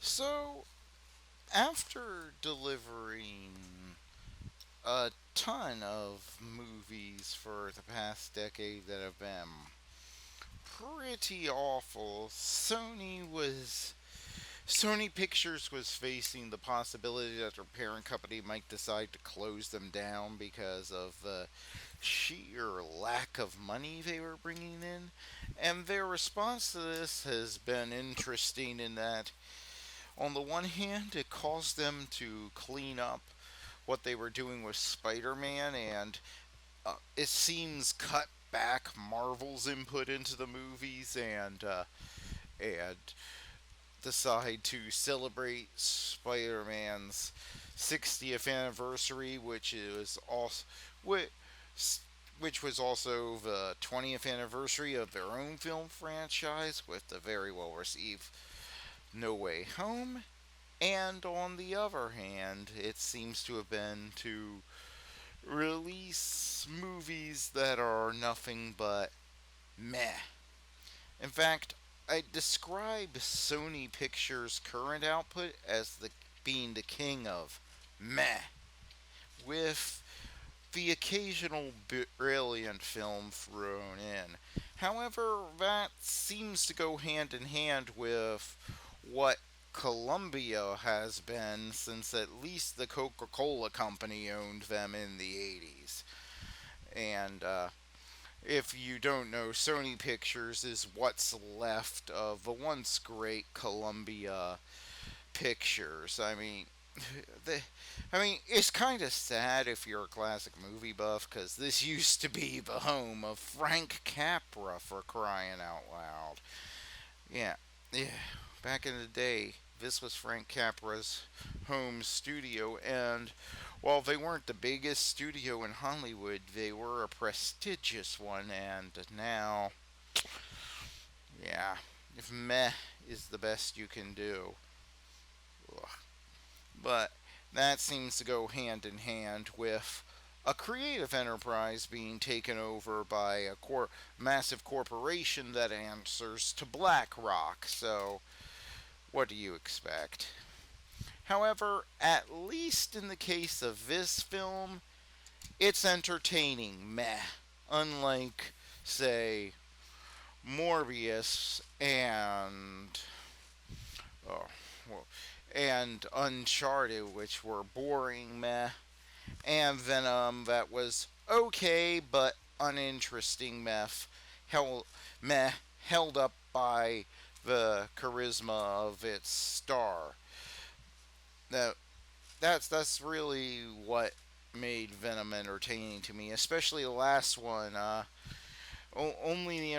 So, after delivering a ton of movies for the past decade that have been pretty awful, Sony Pictures was facing the possibility that their parent company might decide to close them down because of the sheer lack of money they were bringing in. And their response to this has been interesting in that on the one hand, it caused them to clean up what they were doing with Spider Man, and it seems cut back Marvel's input into the movies and decide to celebrate Spider Man's 60th anniversary, which was also the 20th anniversary of their own film franchise with the very well received No Way Home. And on the other hand, it seems to have been to release movies that are nothing but meh. In fact, I describe Sony Pictures' current output as being the king of meh, with the occasional brilliant film thrown in. However, that seems to go hand in hand with what Columbia has been since at least the Coca Cola Company owned them in the 80s. And if you don't know, Sony Pictures is what's left of the once great Columbia Pictures. The, it's kind of sad if you're a classic movie buff, because this used to be the home of Frank Capra, for crying out loud. Yeah, yeah. Back in the day, this was Frank Capra's home studio, and while they weren't the biggest studio in Hollywood, they were a prestigious one, and now, yeah, if meh is the best you can do. Ugh. But that seems to go hand in hand with a creative enterprise being taken over by a massive corporation that answers to BlackRock. So, what do you expect? However, at least in the case of this film, it's entertaining, meh. Unlike, say, Morbius oh, well, and Uncharted, which were boring, meh, and Venom, that was okay but uninteresting, held, meh, held up by the charisma of its star. Now, that's really what made Venom entertaining to me, especially the last one. Only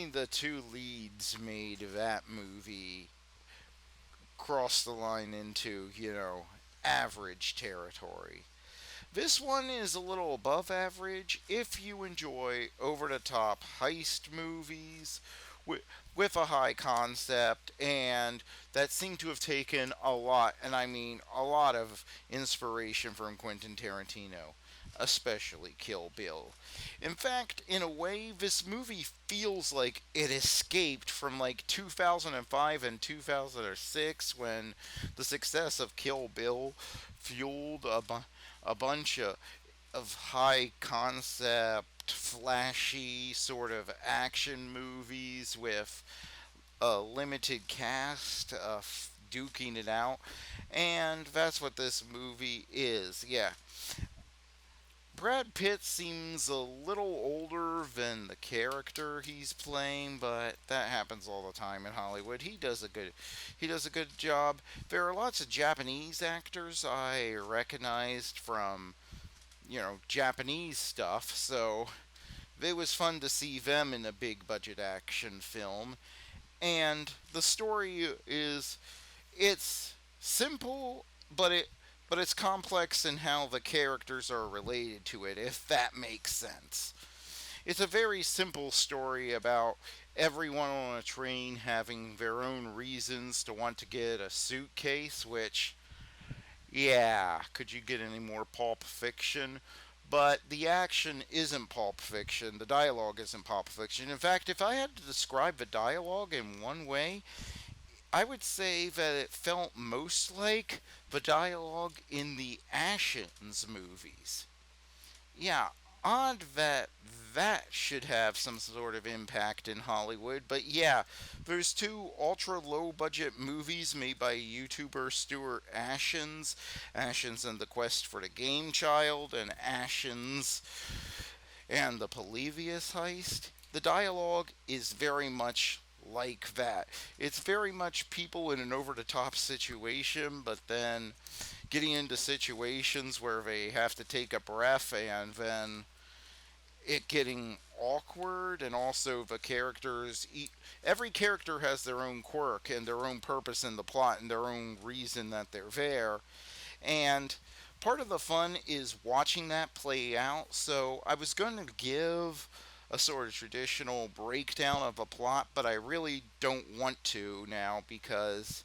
the two leads made that movie cross the line into average territory. This one is a little above average if you enjoy over the top heist movies with a high concept and that seem to have taken a lot, and I mean a lot of inspiration from Quentin Tarantino, especially Kill Bill. In fact, in a way, this movie feels like it escaped from like 2005 and 2006 when the success of Kill Bill fueled a bunch of high concept, flashy sort of action movies with a limited cast duking it out. And that's what this movie is. Yeah. Brad Pitt seems a little older than the character he's playing, but that happens all the time in Hollywood. He does a good job. There are lots of Japanese actors I recognized from Japanese stuff, so it was fun to see them in a big budget action film. And the story is it's simple, but it's complex in how the characters are related to it, if that makes sense. It's a very simple story about everyone on a train having their own reasons to want to get a suitcase, which, yeah, could you get any more Pulp Fiction? But the action isn't Pulp Fiction. The dialogue isn't Pulp Fiction. In fact, if I had to describe the dialogue in one way, I would say that it felt most like the dialogue in the Ashen's movies. Yeah, odd that that should have some sort of impact in Hollywood, but yeah, there's two ultra low budget movies made by YouTuber Stuart Ashens and the Quest for the Game Child, and Ashens and the Polybius Heist. The dialogue is very much like that. It's very much people in an over the top situation, but then getting into situations where they have to take a breath and then it getting awkward, and also the characters every character has their own quirk and their own purpose in the plot and their own reason that they're there, and part of the fun is watching that play out. So I was going to give a sort of traditional breakdown of a plot, but I really don't want to now because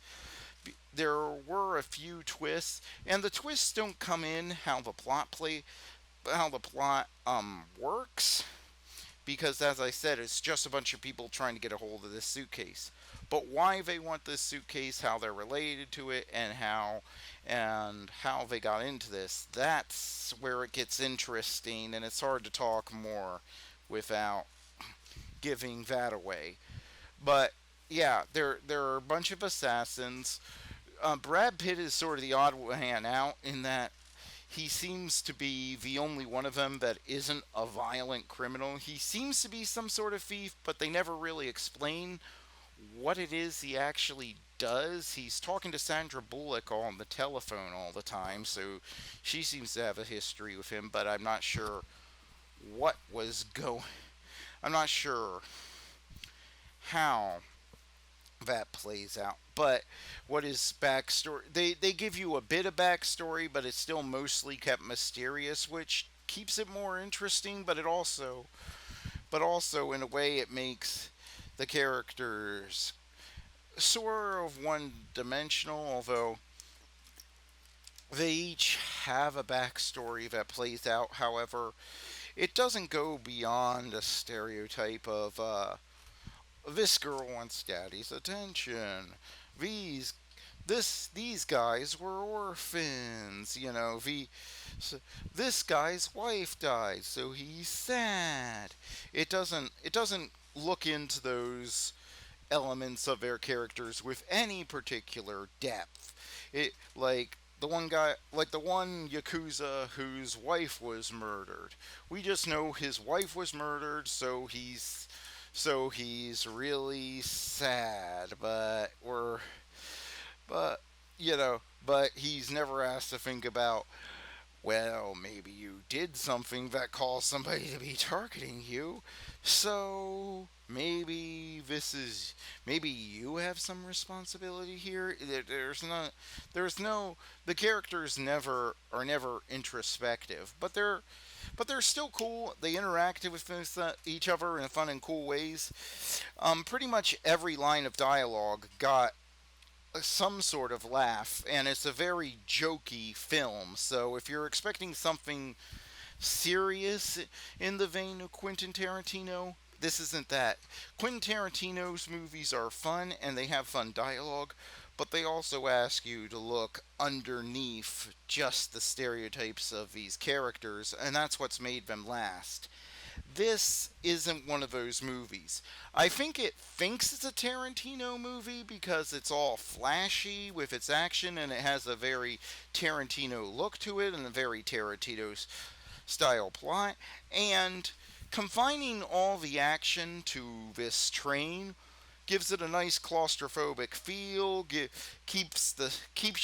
there were a few twists, and the twists don't come in how the plot works, because as I said, it's just a bunch of people trying to get a hold of this suitcase. But why they want this suitcase, how they're related to it, and how they got into this, that's where it gets interesting, and it's hard to talk more without giving that away. But yeah, there are a bunch of assassins. Brad Pitt is sort of the odd man out in that he seems to be the only one of them that isn't a violent criminal. He seems to be some sort of thief, but they never really explain what it is he actually does. He's talking to Sandra Bullock on the telephone all the time, so she seems to have a history with him, but I'm not sure what was going. I'm not sure how that plays out. But what is backstory? They give you a bit of backstory, but it's still mostly kept mysterious, which keeps it more interesting. But also in a way, it makes the characters sort of one-dimensional. Although they each have a backstory that plays out. However, it doesn't go beyond a stereotype of this girl wants daddy's attention. These these guys were orphans. So this guy's wife died, so he's sad. It doesn't look into those elements of their characters with any particular depth. It like the one yakuza whose wife was murdered. We just know his wife was murdered, so he's really sad, but but he's never asked to think about, well, maybe you did something that caused somebody to be targeting you. So maybe you have some responsibility here. The characters never are never introspective, but they're still cool. They interact with each other in fun and cool ways. Pretty much every line of dialogue got some sort of laugh, and it's a very jokey film. So if you're expecting something serious in the vein of Quentin Tarantino, this isn't that. Quentin Tarantino's movies are fun and they have fun dialogue, but they also ask you to look underneath just the stereotypes of these characters, and that's what's made them last. This isn't one of those movies. I think it thinks it's a Tarantino movie because it's all flashy with its action, and it has a very Tarantino look to it and a very Tarantino style plot. And confining all the action to this train gives it a nice claustrophobic feel. Keeps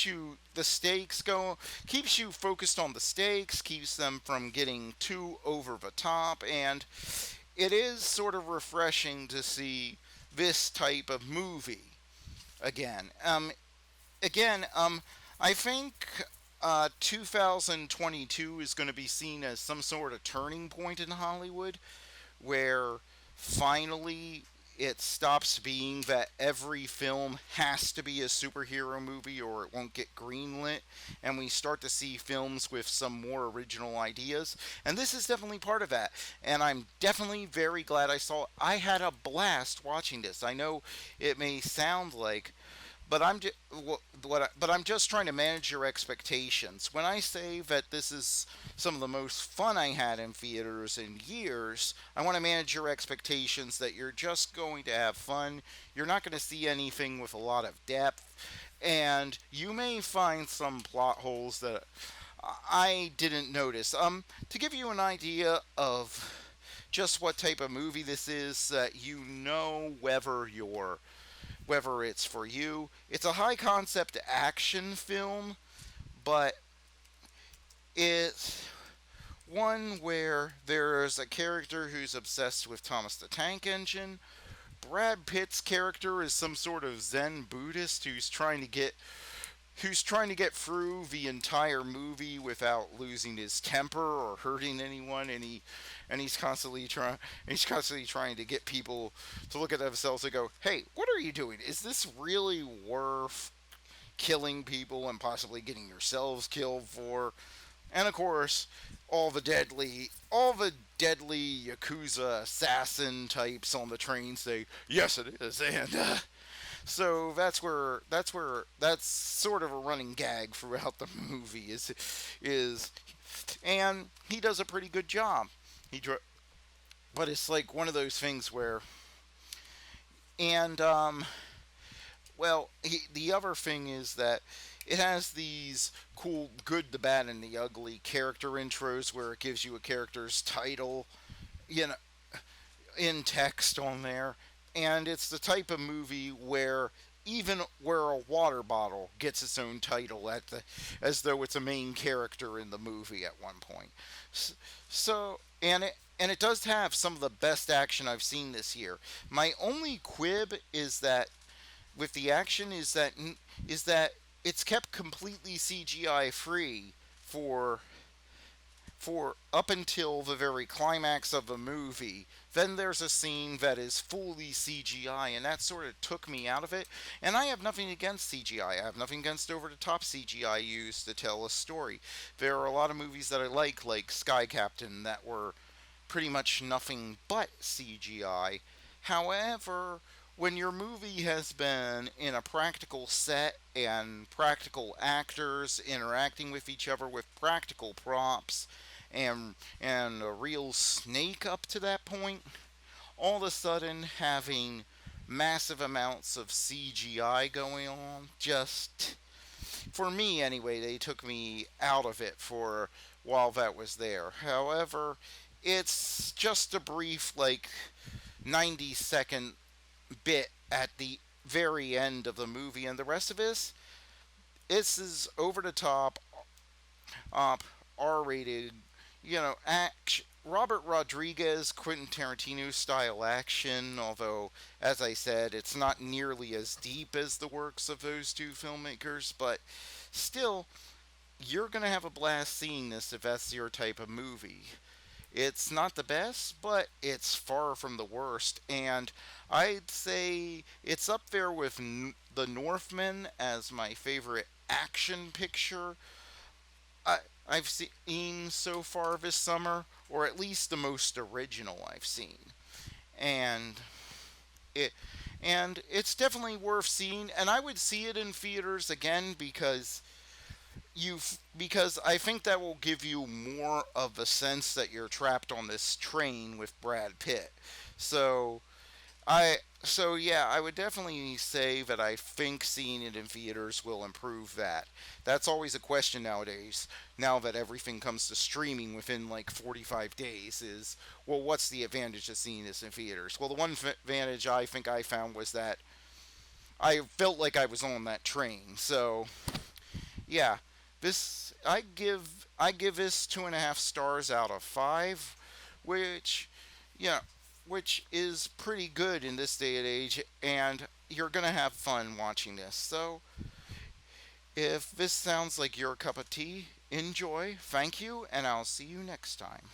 you the stakes going, keeps you focused on the stakes, keeps them from getting too over the top, and it is sort of refreshing to see this type of movie again. I think 2022 is going to be seen as some sort of turning point in Hollywood, where finally it stops being that every film has to be a superhero movie or it won't get greenlit, and we start to see films with some more original ideas. And this is definitely part of that. And I'm definitely very glad I saw it. I had a blast watching this. I know it may sound like But but I'm just trying to manage your expectations. When I say that this is some of the most fun I had in theaters in years, I want to manage your expectations that you're just going to have fun. You're not going to see anything with a lot of depth, and you may find some plot holes that I didn't notice. To give you an idea of just what type of movie this is, that you know whether it's for you. It's a high concept action film, but it's one where there's a character who's obsessed with Thomas the Tank Engine. Brad Pitt's character is some sort of Zen Buddhist who's trying to get through the entire movie without losing his temper or hurting anyone, and he's constantly trying to get people to look at themselves and go, "Hey, what are you doing? Is this really worth killing people and possibly getting yourselves killed for?" And of course, all the deadly yakuza assassin types on the train say, "Yes, it is," and so that's sort of a running gag throughout the movie is and he does a pretty good job. He but it's like one of those things where and the other thing is that it has these cool good, the bad, and the ugly character intros where it gives you a character's title, you know, in text on there, and it's the type of movie where even where a water bottle gets its own title as though it's a main character in the movie at one point. So and it does have some of the best action I've seen this year. My only quib is that with the action is that it's kept completely CGI free for for up until the very climax of the movie. Then there's a scene that is fully CGI, and that sort of took me out of it. And I have nothing against CGI. I have nothing against over the top CGI used to tell a story. There are a lot of movies that I like Sky Captain, that were pretty much nothing but CGI. However, when your movie has been in a practical set and practical actors interacting with each other with practical props and a real snake up to that point, all of a sudden having massive amounts of CGI going on, just for me anyway, they took me out of it for while that was there. However, it's just a brief, like, 90-second bit at the very end of the movie, and the rest of this is over the top, R-rated, Robert Rodriguez, Quentin Tarantino style action, although, as I said, it's not nearly as deep as the works of those two filmmakers, but still, you're going to have a blast seeing this if that's your type of movie. It's not the best, but it's far from the worst, and I'd say it's up there with The Northman as my favorite action picture I, I've seen so far this summer, or at least the most original I've seen. And it it's definitely worth seeing, and I would see it in theaters again because I think that will give you more of a sense that you're trapped on this train with Brad Pitt. So yeah, I would definitely say that I think seeing it in theaters will improve that. That's always a question nowadays. Now that everything comes to streaming within like 45 days, is, well, what's the advantage of seeing this in theaters? Well, the one advantage I think I found was that I felt like I was on that train. So yeah, I give this 2.5 stars out of 5, which, yeah, which is pretty good in this day and age, and you're gonna have fun watching this. So if this sounds like your cup of tea, enjoy. Thank you, and I'll see you next time.